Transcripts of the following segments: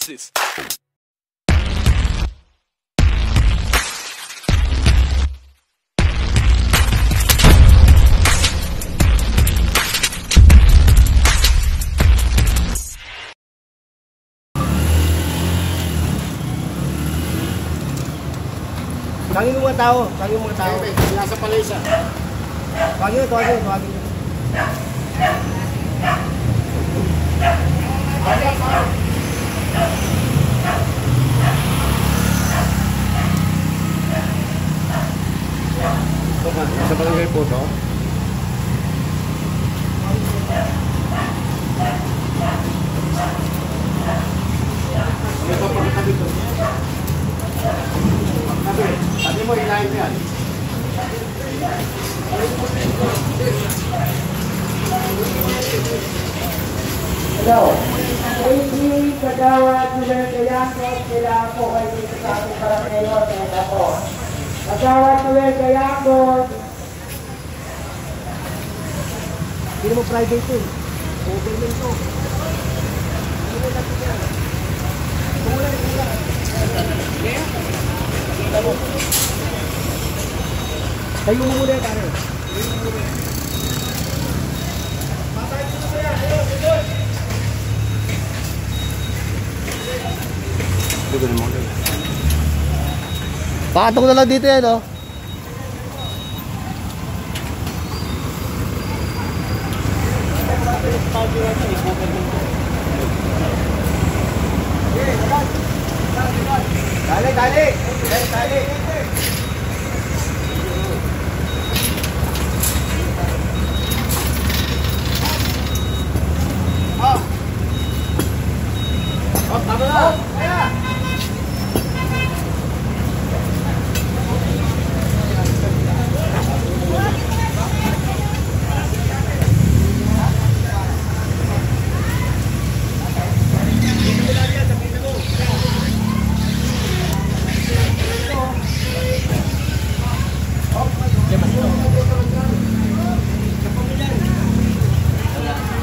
Deuces. Tawagin mo mga tao. Tawagin mo mga tao. Nasa palesa. Tawagin mo, tawagin mo. Sa barangay po to? Ano pa pagkatabi to? Sabi mo, ilahin yan. Hello. Hindi kagawad nila kayakot sila po kayo dito sa ating barangay hotel ako. Kagawad nila kayakot. Hindi mo private to. Overman to. Tayo mo muna pare. Pakatong na lang dito yan, oh. Dali, dali. Dali. Tama na!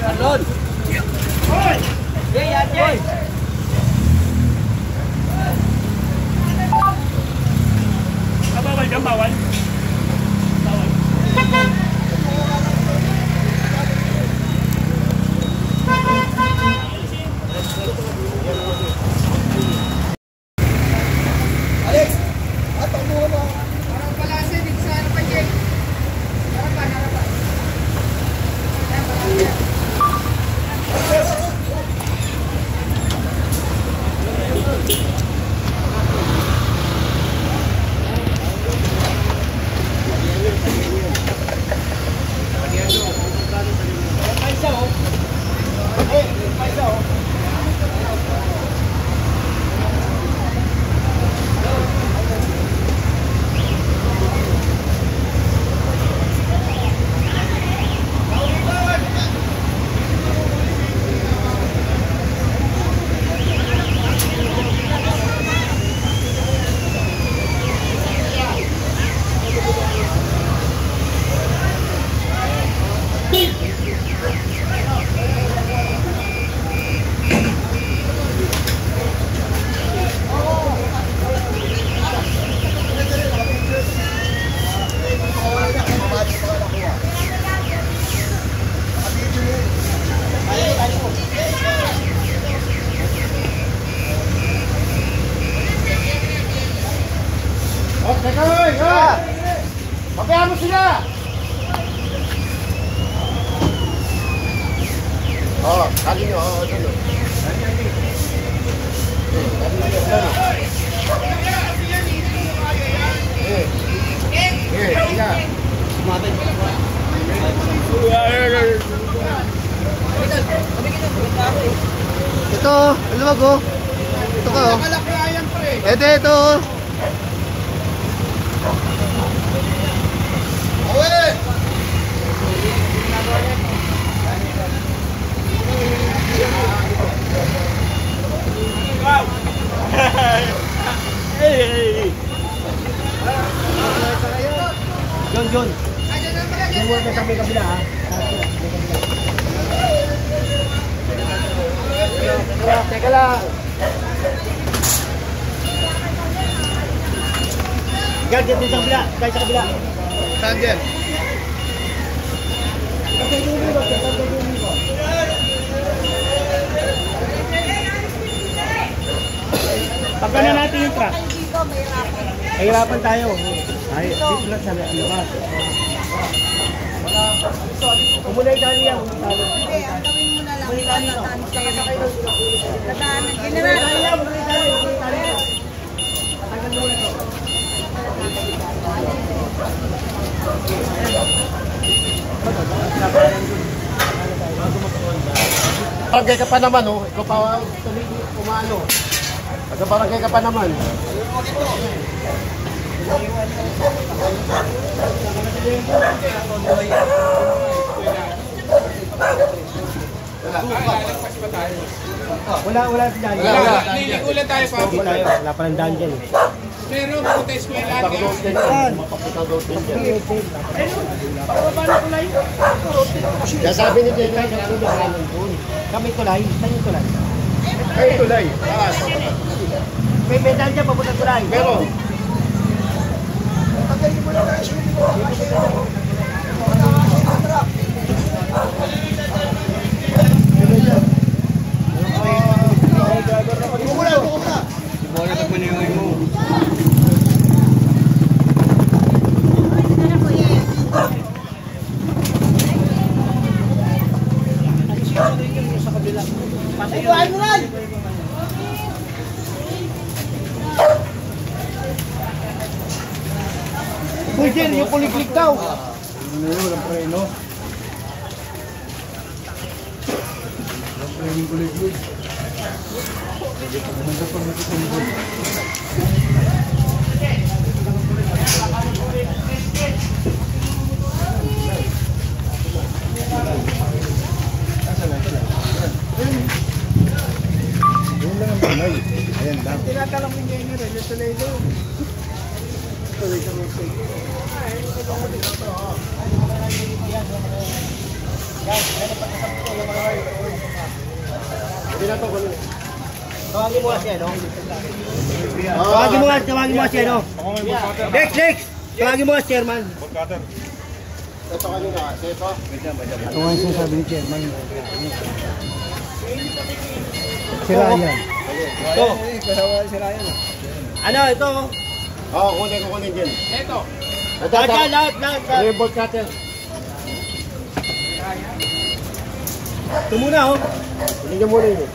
Arnold! Hoy! Yan, yan! Bawal ka, bawal. Alex! Atang mo mo! Parang palasa dito sa ano pa Jake. Harapan. Teka, hoy! Pabayaan mo sila! Kali nyo, dito. Ito, alam mo, ito ka, oh. Ito. John. Yung word na sa may kabila, ha? Teka lang. Guard, dito sa kabila. Guard sa kabila. Saan dyan? Pagka na natin yung truck. Mahirapan tayo. Ay, dito lang sa labas. Umulay tayo yan. Hindi, ang gawin mo na lang. Dadaan kayo. Dadaan ng general. Barangay ka pa naman, oh. Ikaw pa umano. Barangay ka pa naman. Wala si Daniel. Niligulan tayo pa. Wala pa ng daan dyan. Pero pupunta eskwela. Kaya sabi ni Jenny, Kami tulay. Saan yung tulay? ay tulay. May daan dyan, papunta tulay. Pero, Uy, Jen, yung kuliklik daw. Tawagin mo kasi ano? Tawagin mo kasi ano? Next! Tawagin mo kasi chairman. ito kanina, ito. Ito nga yung sinasabi ni chairman. Si Ryan. Ito. Ano, ito? Oo, kunin dyan. Ito. Lahat. Ano yung bolt cutter? Ito muna, oh. Kunin niyo muna yun.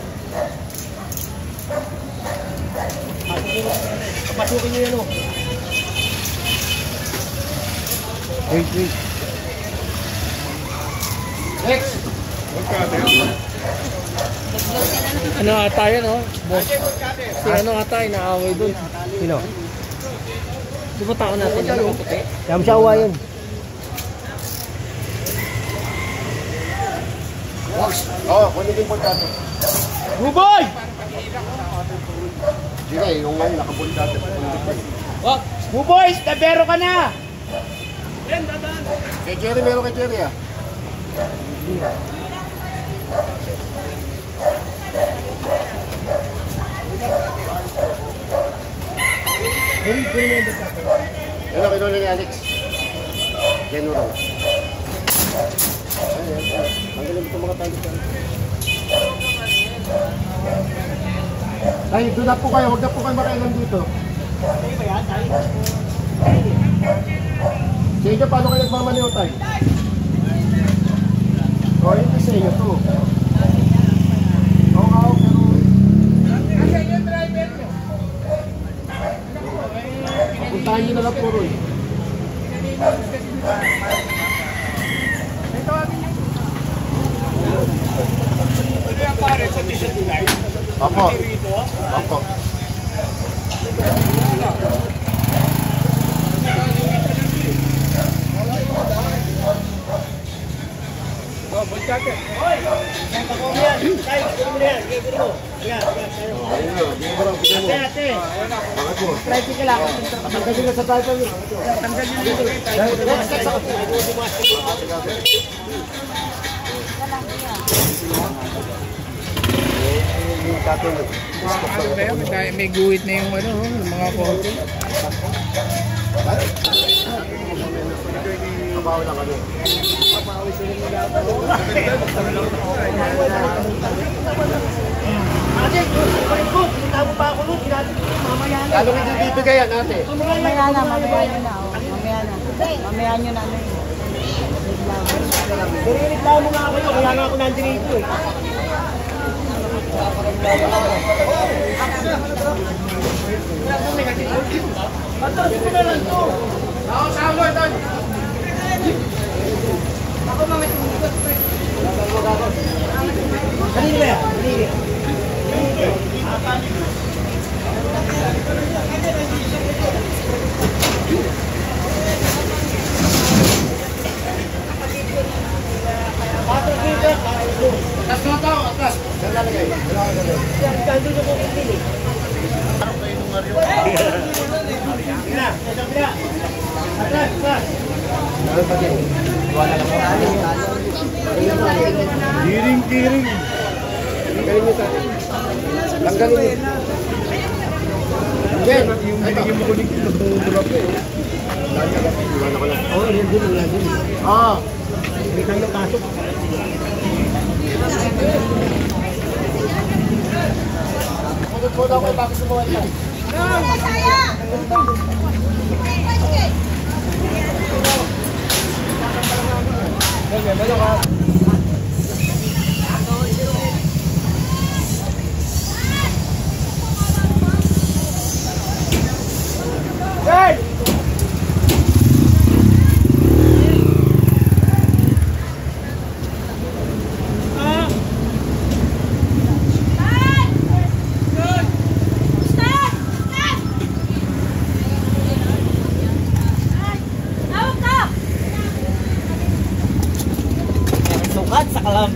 Papasukin nyo yan, oh. Wait. Next! Ano ata yun, oh? Si ano ata, inaaway doon. Sino? Di ba tao natin yan, puti? Kaya siya uwa yun. Oo, kunin din bolt cutter. Buboy! Sige, yung ngayon, naka-bolt cutter. Buboy! Tabero ka na! Kay Jerry, meron kay Jerry, ah. Ano, kinuha ni Alex? General. Ang galing itong mga tayo. Ay, doon na po kayo. Huwag na po kayo makailan dito. Sa inyo, paano kayo nagmamaniho tayo? O, ito sa inyo to. Oo, pero... Kasi yung driver nyo. Puntahan nyo na lang puro eh. Ito yung pare sa t-shirt tulay. Opo. Opo. Oh, bolt cutter. Kasi na sa tayo nyo. Ano ba yan? May guhit na yung ano, yung mga konti. Kabaw lang kami. Ate, good. Tawag pa ako nun. Mamaya na. Lalo hindi bibigay yan, ate. Mamaya na. Mamaya nyo na. Mamaya nyo na. Nire-reklamo nga ako yun. Kaya nga ako nandito eh. Atas ko na lang to. Kanina ba yan? Atas mo ito, atas. Saan lalagay? Gandun yung kong hindi eh. Parang kayo nung Mario. Atras, atras. Kiring. Tanggalin nyo tayo. Tanggalin nyo. Yan, yung binigyan mo ko dito, nagdudurap eh. Iwan ako lang. Oo, yan din, yan din. Ah, May tayo ng pasok. Pagod mo daw kayo, bakit sumuha yan? Sukat sa kalam.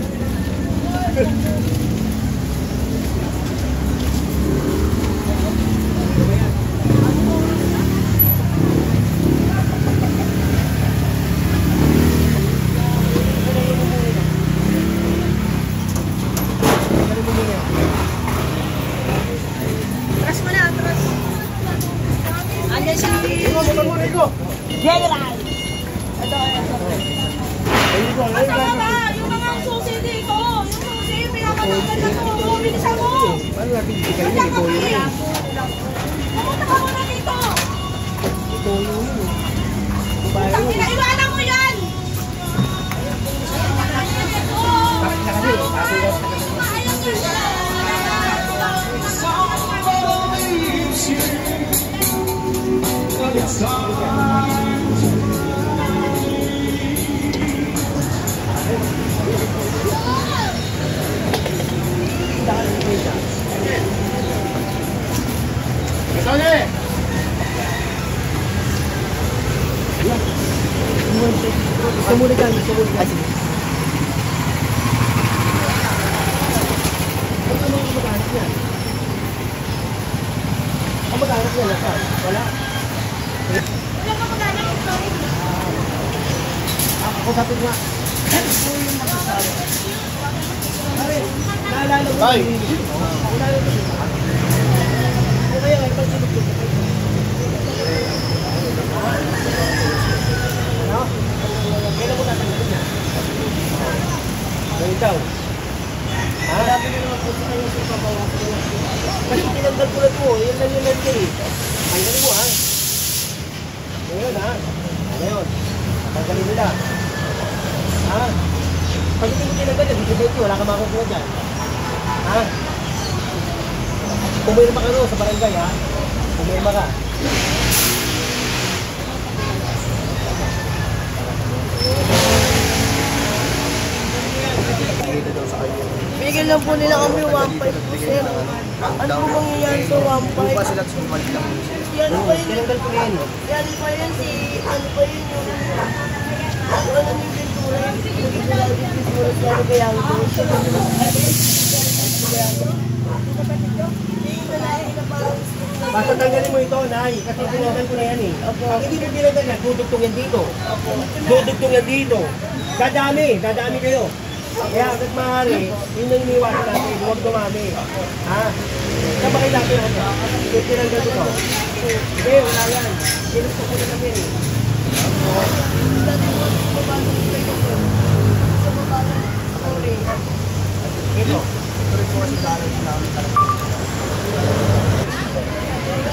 Atras mo na, atras. Andiyan siya. General. Masama ba? Yung mga susi dito. Yung susi, pinapatagal na mo. Bilisan mo. Paano natin bigay niya? Ito yun. Pumunta ka muna dito. Ito yun. Pinaiwanan mo yan. Kasali! Gusto mo na dyan, gusto mo na dyan. Ano ang mag-anak yan? Ang mag-anak yan, nasa? Wala? Wala ka mag-anak ito. Ako sabi nga. Naalala mo. Ay! Naalala mo. O kaya nga, ipag sinugtog. Ano? Kailan mo tatanggalin niya? Ngayon daw. Ha? Sabi nyo naman po sa kanya sa pabawas ko. Kasi tinanggal ko lang po. Yun lang yun lang kayo. Tanggalin mo ha. Ngayon ha. Ngayon. Tanggalin nila. Ha? Pag hindi mo tinanggal yan, hindi ko wala ka makukuha dyan. Ha? Pumirma ka no sa barangay ha? Pumirma ka. Bigyan lang po nila kami 1.5 po, sir. Ano po mangyayari sa 1.5? Bukas sila sumalik lang. Yan pa yun. Tinanggal ko na yan. Yan pa yun si... Ano pa yun yung... Ano yung pintura? Yung pintura sa ano kaya ang doon. Basta tanggalin mo ito, Nay. Kasi tinanggal ko na yan eh. Pag hindi mo tinanggal yan, dudugtong yan dito. Dudugtong yan dito. Dadami kayo. Kaya hanggat maaari, yun ang iniwasan natin, huwag dumami. Ha? Saan ba kayo natin ano? Yung tinanggal ito? Hindi, wala yan. Sinusto ko na kami. Ito.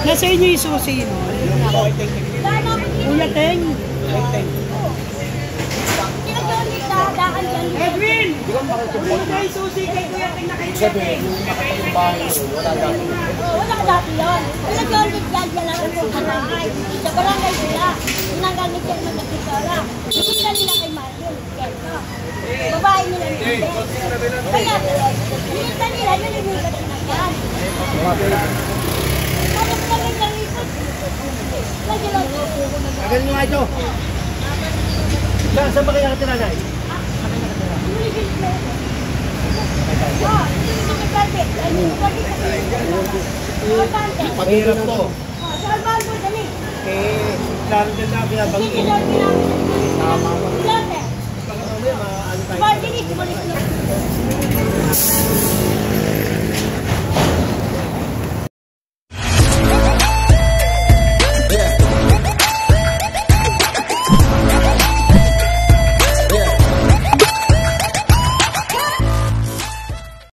Nasa inyo yung susi, no? Kuya Teng. Edwin! Kuya Teng, susi kay Kuya Teng na kayo. Sabihin, yung nakatulong bahay yun, wala dati. Wala ka dati yun. Pinag-ulit yan lang ang mga bahay. Sa barangay sila. Ginagamit yan ng nagkikala. Hindi na nila kay Martin. Babae nila nila. Kaya, nilita nila, yun yung nilita nila yan. Tapos kami nalipot. Tagal nyo nga ito. Saan ba kayo nakatira, Nay? Pag-hirap to. Eh, klaro din na pinabangin. Tama mo. Ano tayo? Pwede